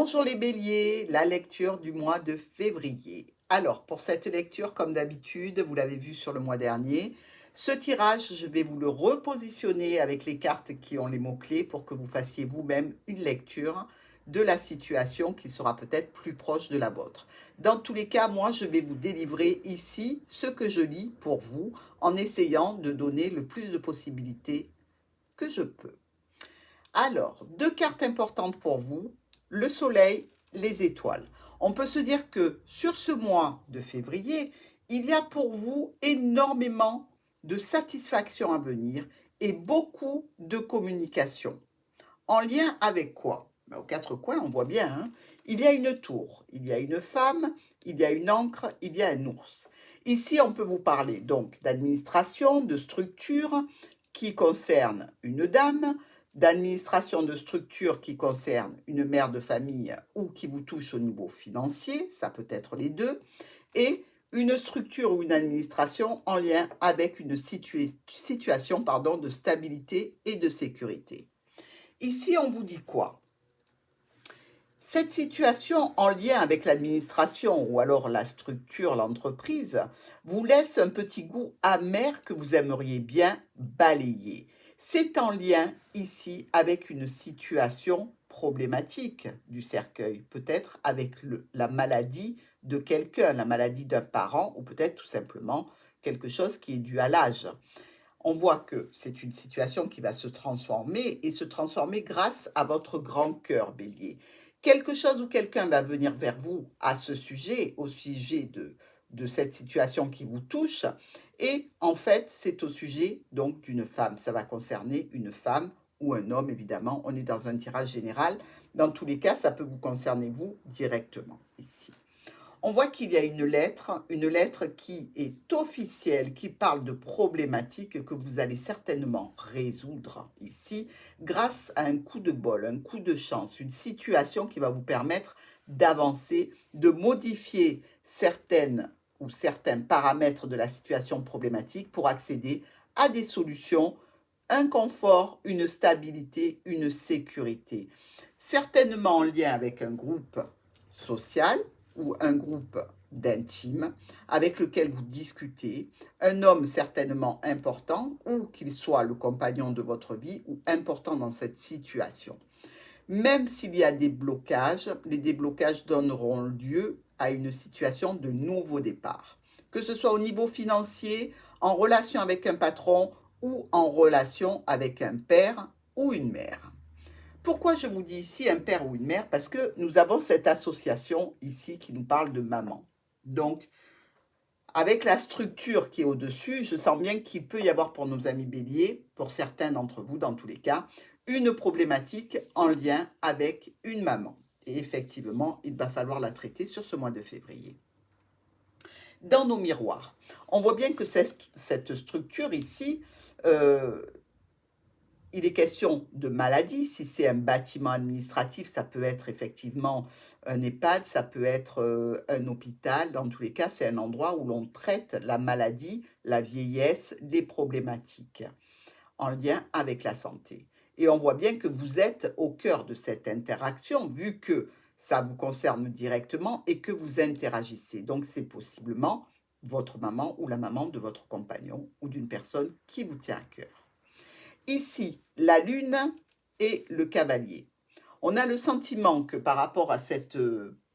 Bonjour les béliers, la lecture du mois de février. Alors, pour cette lecture, comme d'habitude, vous l'avez vu sur le mois dernier, ce tirage, je vais vous le repositionner avec les cartes qui ont les mots-clés pour que vous fassiez vous-même une lecture de la situation qui sera peut-être plus proche de la vôtre. Dans tous les cas, moi, je vais vous délivrer ici ce que je lis pour vous en essayant de donner le plus de possibilités que je peux. Alors, deux cartes importantes pour vous, le soleil, les étoiles. On peut se dire que sur ce mois de février, il y a pour vous énormément de satisfaction à venir et beaucoup de communication. En lien avec quoi? Aux quatre coins, on voit bien, hein. Il y a une tour, il y a une femme, il y a une ancre, il y a un ours. Ici, on peut vous parler donc d'administration, de structure qui concerne une dame, d'administration de structure qui concerne une mère de famille ou qui vous touche au niveau financier, ça peut être les deux, et une structure ou une administration en lien avec une situation de stabilité et de sécurité. Ici, on vous dit quoi? Cette situation en lien avec l'administration ou alors la structure, l'entreprise, vous laisse un petit goût amer que vous aimeriez bien balayer. C'est en lien ici avec une situation problématique du cercueil, peut-être avec la maladie de quelqu'un, la maladie d'un parent ou peut-être tout simplement quelque chose qui est dû à l'âge. On voit que c'est une situation qui va se transformer et se transformer grâce à votre grand cœur, bélier. Quelque chose ou quelqu'un va venir vers vous à ce sujet, au sujet de cette situation qui vous touche. Et en fait, c'est au sujet donc d'une femme. Ça va concerner une femme ou un homme, évidemment. On est dans un tirage général. Dans tous les cas, ça peut vous concerner vous directement ici. On voit qu'il y a une lettre qui est officielle, qui parle de problématiques que vous allez certainement résoudre ici grâce à un coup de bol, un coup de chance, une situation qui va vous permettre d'avancer, de modifier certaines ou certains paramètres de la situation problématique pour accéder à des solutions, un confort, une stabilité, une sécurité. Certainement en lien avec un groupe social ou un groupe d'intimes avec lequel vous discutez, un homme certainement important ou qu'il soit le compagnon de votre vie ou important dans cette situation. Même s'il y a des blocages, les déblocages donneront lieu à une situation de nouveau départ. Que ce soit au niveau financier, en relation avec un patron ou en relation avec un père ou une mère. Pourquoi je vous dis ici un père ou une mère? Parce que nous avons cette association ici qui nous parle de maman. Donc, avec la structure qui est au-dessus, je sens bien qu'il peut y avoir pour nos amis béliers, pour certains d'entre vous dans tous les cas, une problématique en lien avec une maman. Et effectivement, il va falloir la traiter sur ce mois de février. Dans nos miroirs, on voit bien que cette structure ici, il est question de maladie. Si c'est un bâtiment administratif, ça peut être effectivement un EHPAD, ça peut être un hôpital. Dans tous les cas, c'est un endroit où l'on traite la maladie, la vieillesse, les problématiques en lien avec la santé. Et on voit bien que vous êtes au cœur de cette interaction, vu que ça vous concerne directement et que vous interagissez. Donc, c'est possiblement votre maman ou la maman de votre compagnon ou d'une personne qui vous tient à cœur. Ici, la lune et le cavalier. On a le sentiment que par rapport à cette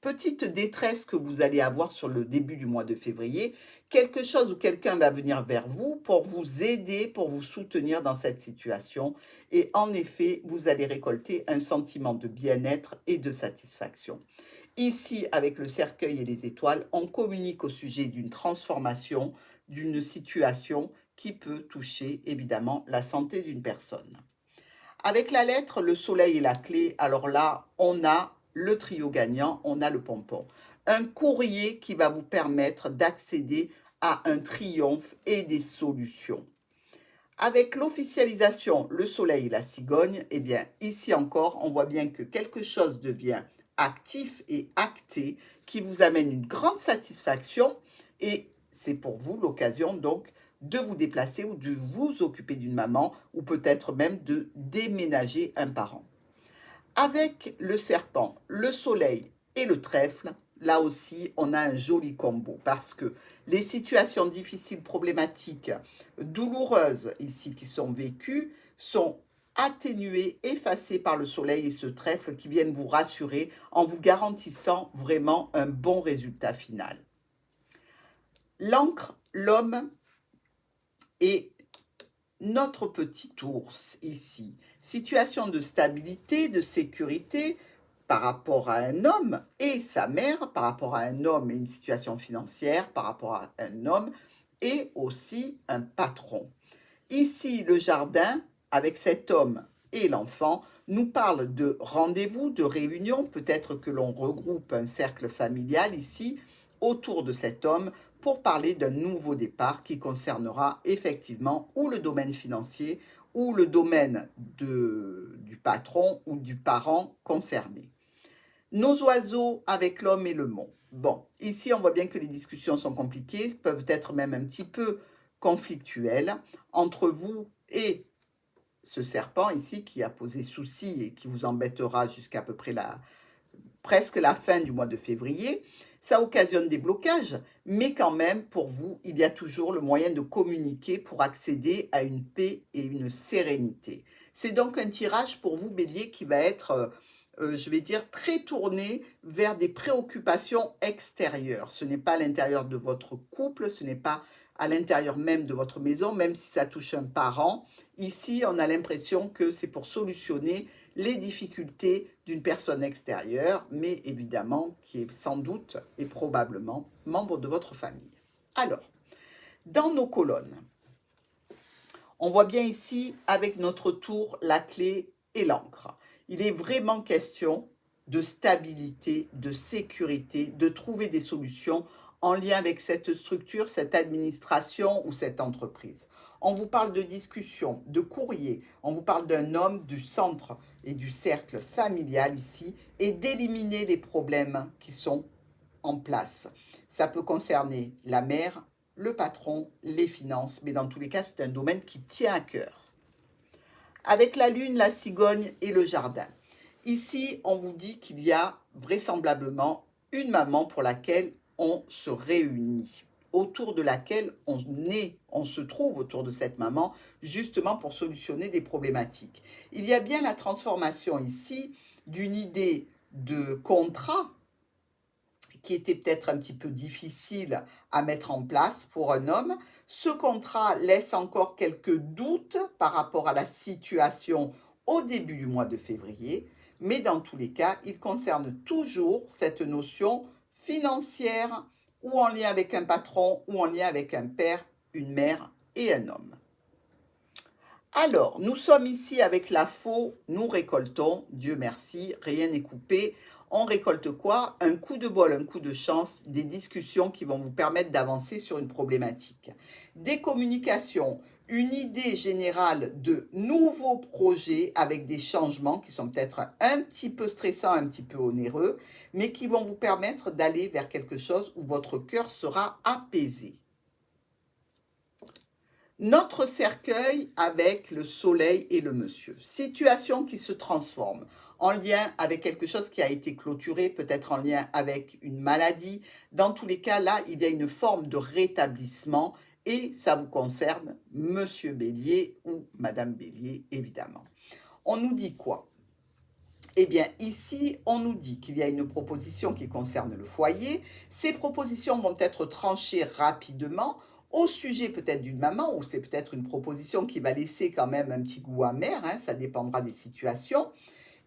petite détresse que vous allez avoir sur le début du mois de février, quelque chose ou quelqu'un va venir vers vous pour vous aider, pour vous soutenir dans cette situation. Et en effet, vous allez récolter un sentiment de bien-être et de satisfaction. Ici, avec le cercueil et les étoiles, on communique au sujet d'une transformation, d'une situation qui peut toucher évidemment la santé d'une personne. Avec la lettre, le soleil et la clé, alors là, on a le trio gagnant, on a le pompon. Un courrier qui va vous permettre d'accéder à un triomphe et des solutions. Avec l'officialisation, le soleil et la cigogne, eh bien, ici encore, on voit bien que quelque chose devient actif et acté qui vous amène une grande satisfaction et c'est pour vous l'occasion donc de vous déplacer ou de vous occuper d'une maman ou peut-être même de déménager un parent. Avec le serpent, le soleil et le trèfle, là aussi, on a un joli combo parce que les situations difficiles, problématiques, douloureuses ici qui sont vécues sont atténuées, effacées par le soleil et ce trèfle qui viennent vous rassurer en vous garantissant vraiment un bon résultat final. L'encre, l'homme et notre petit ours ici. Situation de stabilité, de sécurité par rapport à un homme et sa mère, par rapport à un homme et une situation financière, par rapport à un homme et aussi un patron. Ici, le jardin, avec cet homme et l'enfant, nous parle de rendez-vous, de réunion, peut-être que l'on regroupe un cercle familial ici, autour de cet homme, pour parler d'un nouveau départ qui concernera effectivement ou le domaine financier ou le domaine du patron ou du parent concerné. Nos oiseaux avec l'homme et le mont. Bon, ici on voit bien que les discussions sont compliquées, peuvent être même un petit peu conflictuelles entre vous et ce serpent ici qui a posé souci et qui vous embêtera jusqu'à peu près presque la fin du mois de février. Ça occasionne des blocages, mais quand même, pour vous, il y a toujours le moyen de communiquer pour accéder à une paix et une sérénité. C'est donc un tirage pour vous, Bélier, qui va être, je vais dire, très tourné vers des préoccupations extérieures. Ce n'est pas à l'intérieur de votre couple, ce n'est pas à l'intérieur même de votre maison, même si ça touche un parent. Ici, on a l'impression que c'est pour solutionner les difficultés d'une personne extérieure, mais évidemment qui est sans doute et probablement membre de votre famille. Alors, dans nos colonnes, on voit bien ici avec notre tour la clé et l'encre. Il est vraiment question de stabilité, de sécurité, de trouver des solutions en lien avec cette structure, cette administration ou cette entreprise. On vous parle de discussion, de courrier, on vous parle d'un homme du centre et du cercle familial ici et d'éliminer les problèmes qui sont en place. Ça peut concerner la mère, le patron, les finances, mais dans tous les cas, c'est un domaine qui tient à cœur. Avec la lune, la cigogne et le jardin. Ici, on vous dit qu'il y a vraisemblablement une maman pour laquelle on se réunit, autour de laquelle on se trouve autour de cette maman, justement pour solutionner des problématiques. Il y a bien la transformation ici d'une idée de contrat qui était peut-être un petit peu difficile à mettre en place pour un homme. Ce contrat laisse encore quelques doutes par rapport à la situation au début du mois de février, mais dans tous les cas, il concerne toujours cette notion financière ou en lien avec un patron ou en lien avec un père, une mère et un homme. Alors, nous sommes ici avec la faux, nous récoltons, Dieu merci, rien n'est coupé. On récolte quoi? Un coup de bol, un coup de chance, des discussions qui vont vous permettre d'avancer sur une problématique. Des communications, une idée générale de nouveaux projets avec des changements qui sont peut-être un petit peu stressants, un petit peu onéreux, mais qui vont vous permettre d'aller vers quelque chose où votre cœur sera apaisé. Notre cercueil avec le soleil et le monsieur. Situation qui se transforme en lien avec quelque chose qui a été clôturé, peut-être en lien avec une maladie. Dans tous les cas, là, il y a une forme de rétablissement et ça vous concerne, monsieur Bélier ou madame Bélier, évidemment. On nous dit quoi? Eh bien, ici, on nous dit qu'il y a une proposition qui concerne le foyer. Ces propositions vont être tranchées rapidement au sujet peut-être d'une maman, ou c'est peut-être une proposition qui va laisser quand même un petit goût amer, hein, ça dépendra des situations.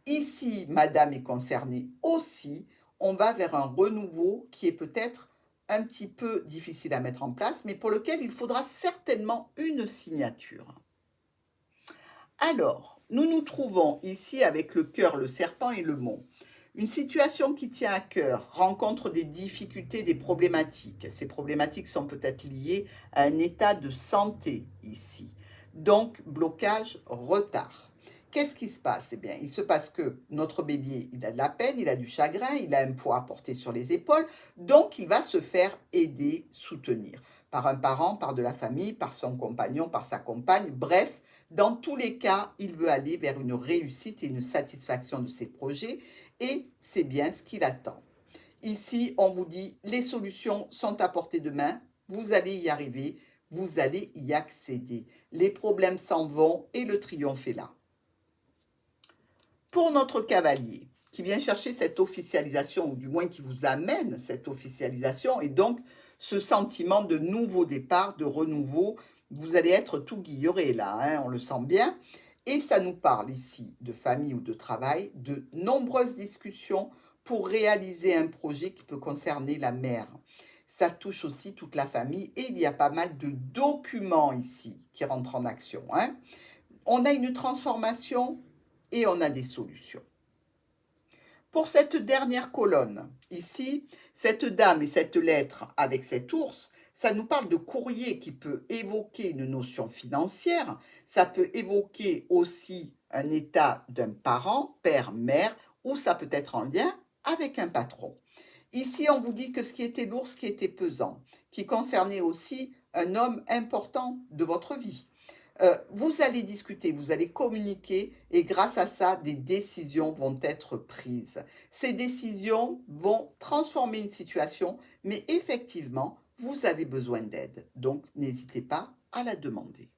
Ici, madame est concernée aussi. On va vers un renouveau qui est peut-être un petit peu difficile à mettre en place, mais pour lequel il faudra certainement une signature. Alors, nous nous trouvons ici avec le cœur, le serpent et le mont. Une situation qui tient à cœur rencontre des difficultés, des problématiques. Ces problématiques sont peut-être liées à un état de santé ici. Donc, blocage, retard. Qu'est-ce qui se passe? Eh bien, il se passe que notre bélier, il a de la peine, il a du chagrin, il a un poids à porter sur les épaules, donc il va se faire aider, soutenir par un parent, par de la famille, par son compagnon, par sa compagne, bref, dans tous les cas, il veut aller vers une réussite et une satisfaction de ses projets et c'est bien ce qu'il attend. Ici, on vous dit, les solutions sont à portée de main, vous allez y arriver, vous allez y accéder. Les problèmes s'en vont et le triomphe est là. Pour notre cavalier, qui vient chercher cette officialisation, ou du moins qui vous amène cette officialisation, et donc ce sentiment de nouveau départ, de renouveau, vous allez être tout guilleré là, hein, on le sent bien. Et ça nous parle ici de famille ou de travail, de nombreuses discussions pour réaliser un projet qui peut concerner la mère. Ça touche aussi toute la famille et il y a pas mal de documents ici qui rentrent en action, hein. On a une transformation et on a des solutions. Pour cette dernière colonne, ici, cette dame et cette lettre avec cet ours, ça nous parle de courrier qui peut évoquer une notion financière, ça peut évoquer aussi un état d'un parent, père, mère, ou ça peut être en lien avec un patron. Ici, on vous dit que ce qui était lourd, ce qui était pesant, qui concernait aussi un homme important de votre vie. Vous allez discuter, vous allez communiquer et grâce à ça, des décisions vont être prises. Ces décisions vont transformer une situation, mais effectivement, vous avez besoin d'aide. Donc, n'hésitez pas à la demander.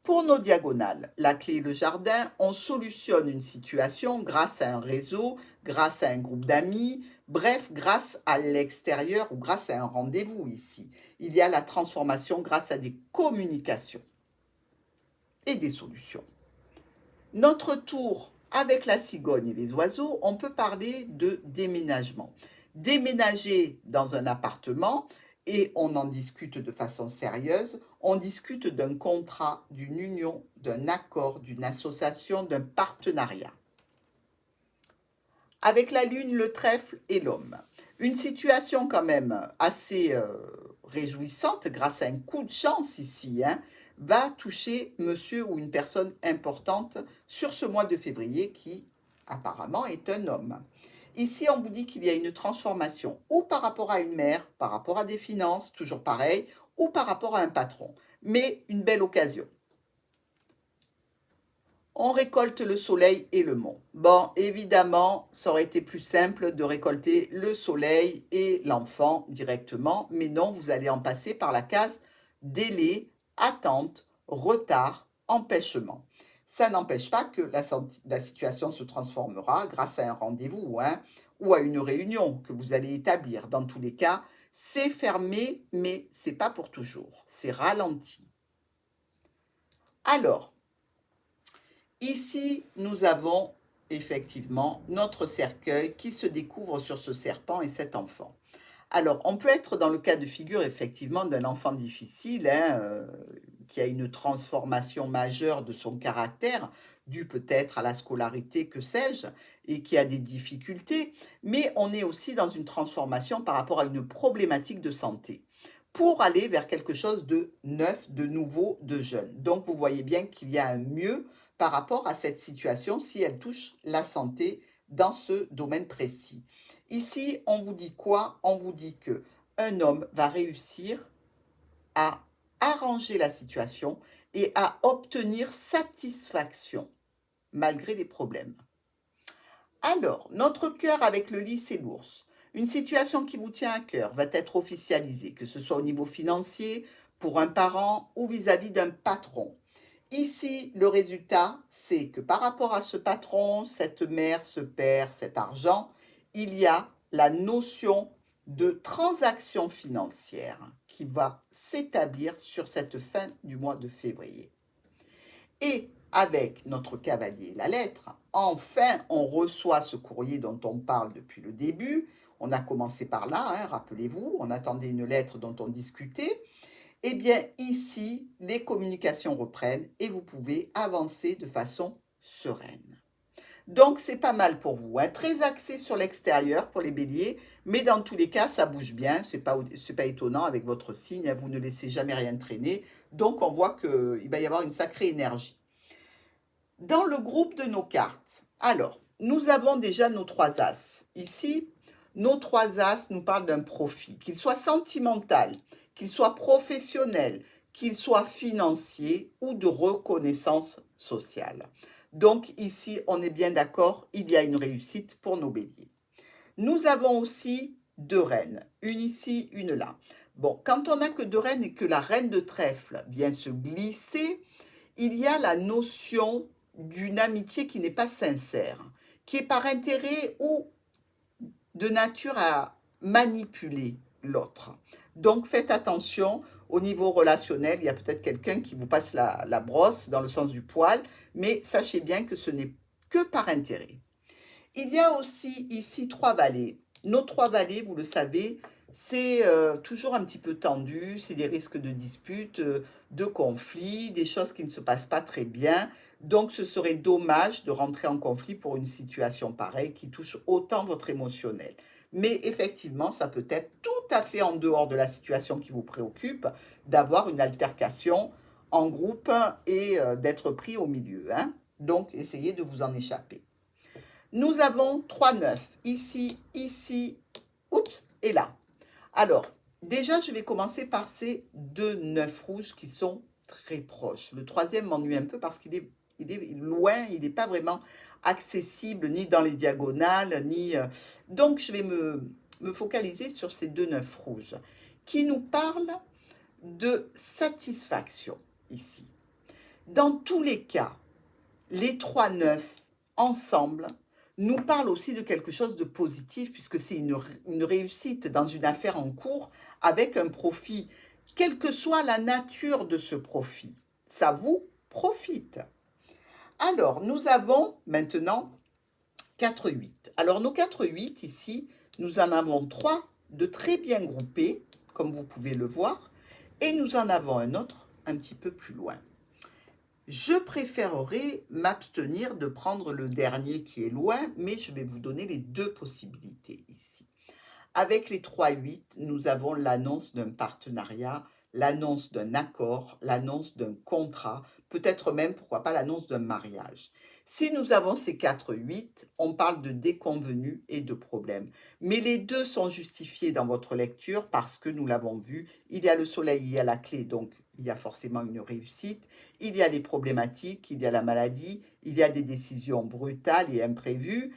Pour nos diagonales, la clé et le jardin, on solutionne une situation grâce à un réseau, grâce à un groupe d'amis, bref, grâce à l'extérieur ou grâce à un rendez-vous ici. Il y a la transformation grâce à des communications et des solutions. Notre tour avec la cigogne et les oiseaux, on peut parler de déménagement. Déménager dans un appartement, et on en discute de façon sérieuse, on discute d'un contrat, d'une union, d'un accord, d'une association, d'un partenariat. Avec la lune, le trèfle et l'homme. Une situation quand même assez réjouissante grâce à un coup de chance ici, hein, va toucher monsieur ou une personne importante sur ce mois de février qui apparemment est un homme. Ici, on vous dit qu'il y a une transformation ou par rapport à une mère, par rapport à des finances, toujours pareil, ou par rapport à un patron. Mais une belle occasion. On récolte le soleil et le mont. Bon, évidemment, ça aurait été plus simple de récolter le soleil et l'enfant directement, mais non, vous allez en passer par la case délai, attente, retard, empêchement. Ça n'empêche pas que la situation se transformera grâce à un rendez-vous, hein, ou à une réunion que vous allez établir. Dans tous les cas, c'est fermé, mais c'est pas pour toujours. C'est ralenti. Alors, ici, nous avons effectivement notre cercueil qui se découvre sur ce serpent et cet enfant. Alors, on peut être dans le cas de figure effectivement d'un enfant difficile, hein, qui a une transformation majeure de son caractère, due peut-être à la scolarité, que sais-je, et qui a des difficultés, mais on est aussi dans une transformation par rapport à une problématique de santé, pour aller vers quelque chose de neuf, de nouveau, de jeune. Donc, vous voyez bien qu'il y a un mieux par rapport à cette situation si elle touche la santé dans ce domaine précis. Ici, on vous dit quoi? On vous dit que un homme va réussir à arranger la situation et à obtenir satisfaction malgré les problèmes. Alors, notre cœur avec le lys et l'ours. Une situation qui vous tient à cœur va être officialisée, que ce soit au niveau financier, pour un parent ou vis-à-vis d'un patron. Ici, le résultat, c'est que par rapport à ce patron, cette mère, ce père, cet argent, il y a la notion de transaction financière qui va s'établir sur cette fin du mois de février. Et avec notre cavalier, la lettre, enfin, on reçoit ce courrier dont on parle depuis le début. On a commencé par là, hein, rappelez-vous, on attendait une lettre dont on discutait. Eh bien, ici, les communications reprennent et vous pouvez avancer de façon sereine. Donc, c'est pas mal pour vous, hein. Très axé sur l'extérieur pour les béliers, mais dans tous les cas, ça bouge bien. C'est pas étonnant avec votre signe, hein, vous ne laissez jamais rien traîner. Donc, on voit qu'il va y avoir une sacrée énergie. Dans le groupe de nos cartes, alors, nous avons déjà nos 3 as. Ici, nos 3 as nous parlent d'un profit, qu'il soit sentimental, qu'il soit professionnel, qu'il soit financier ou de reconnaissance sociale. Donc ici, on est bien d'accord, il y a une réussite pour nos béliers. Nous avons aussi 2 reines, une ici, une là. Bon, quand on n'a que 2 reines et que la reine de trèfle vient se glisser, il y a la notion d'une amitié qui n'est pas sincère, qui est par intérêt ou de nature à manipuler l'autre. Donc faites attention au niveau relationnel, il y a peut-être quelqu'un qui vous passe la brosse dans le sens du poil, mais sachez bien que ce n'est que par intérêt. Il y a aussi ici 3 valets. Nos 3 valets, vous le savez, c'est toujours un petit peu tendu, c'est des risques de disputes, de conflits, des choses qui ne se passent pas très bien. Donc ce serait dommage de rentrer en conflit pour une situation pareille qui touche autant votre émotionnel. Mais effectivement, ça peut être tout à fait en dehors de la situation qui vous préoccupe, d'avoir une altercation en groupe et d'être pris au milieu, hein. Donc essayez de vous en échapper. Nous avons 3 9, ici, oups, et là. Alors, déjà, je vais commencer par ces 2 9 rouges qui sont très proches. Le troisième m'ennuie un peu parce qu'il est, loin, il n'est pas vraiment accessible, ni dans les diagonales, ni... Donc, je vais me focaliser sur ces 2 9 rouges qui nous parlent de satisfaction ici. Dans tous les cas, les 3 9 ensemble nous parle aussi de quelque chose de positif, puisque c'est une réussite dans une affaire en cours avec un profit, quelle que soit la nature de ce profit. Ça vous profite. Alors, nous avons maintenant 4-8. Alors, nos 4-8 ici, nous en avons 3 de très bien groupés, comme vous pouvez le voir, et nous en avons un autre un petit peu plus loin. Je préférerais m'abstenir de prendre le dernier qui est loin, mais je vais vous donner les 2 possibilités ici. Avec les 3-8, nous avons l'annonce d'un partenariat, l'annonce d'un accord, l'annonce d'un contrat, peut-être même, pourquoi pas, l'annonce d'un mariage. Si nous avons ces 4-8, on parle de déconvenus et de problèmes. Mais les 2 sont justifiés dans votre lecture parce que nous l'avons vu, il y a le soleil, il y a la clé, donc il y a forcément une réussite. Il y a les problématiques, il y a la maladie, il y a des décisions brutales et imprévues,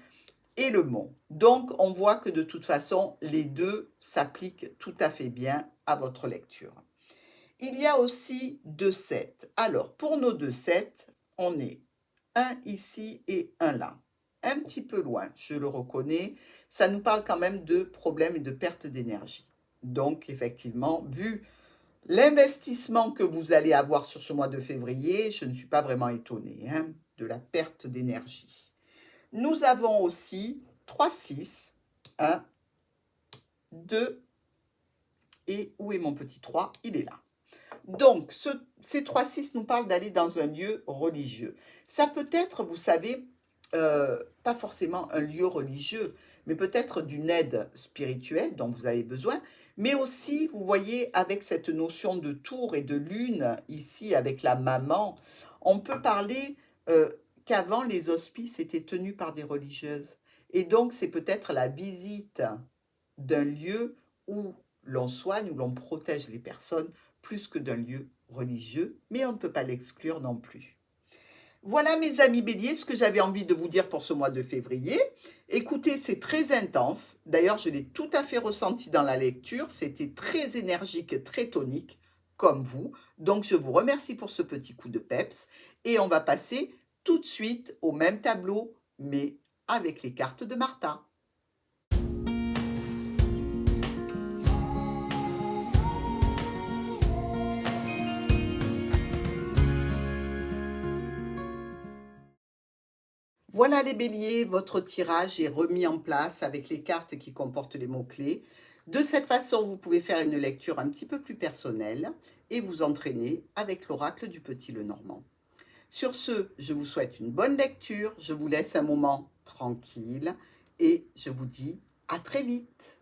et le mot. Donc, on voit que de toute façon, les 2 s'appliquent tout à fait bien à votre lecture. Il y a aussi 2-7. Alors, pour nos 2-7, on est un ici et un là. Un petit peu loin, je le reconnais. Ça nous parle quand même de problèmes et de perte d'énergie. Donc, effectivement, vu l'investissement que vous allez avoir sur ce mois de février, je ne suis pas vraiment étonnée de la perte d'énergie. Nous avons aussi 3-6, 1, 2, et où est mon petit 3? Il est là. Donc, ces 3-6 nous parlent d'aller dans un lieu religieux. Ça peut être, vous savez, pas forcément un lieu religieux, mais peut-être d'une aide spirituelle dont vous avez besoin, mais aussi, vous voyez, avec cette notion de tour et de lune, ici, avec la maman, on peut parler qu'avant, les hospices étaient tenus par des religieuses. Et donc, c'est peut-être la visite d'un lieu où l'on soigne, où l'on protège les personnes, plus que d'un lieu religieux, mais on ne peut pas l'exclure non plus. Voilà mes amis béliers, ce que j'avais envie de vous dire pour ce mois de février. Écoutez, c'est très intense. D'ailleurs, je l'ai tout à fait ressenti dans la lecture. C'était très énergique, très tonique, comme vous. Donc, je vous remercie pour ce petit coup de peps. Et on va passer tout de suite au même tableau, mais avec les cartes de Martha. Voilà les béliers, votre tirage est remis en place avec les cartes qui comportent les mots-clés. De cette façon, vous pouvez faire une lecture un petit peu plus personnelle et vous entraîner avec l'oracle du Petit Lenormand. Sur ce, je vous souhaite une bonne lecture, je vous laisse un moment tranquille et je vous dis à très vite.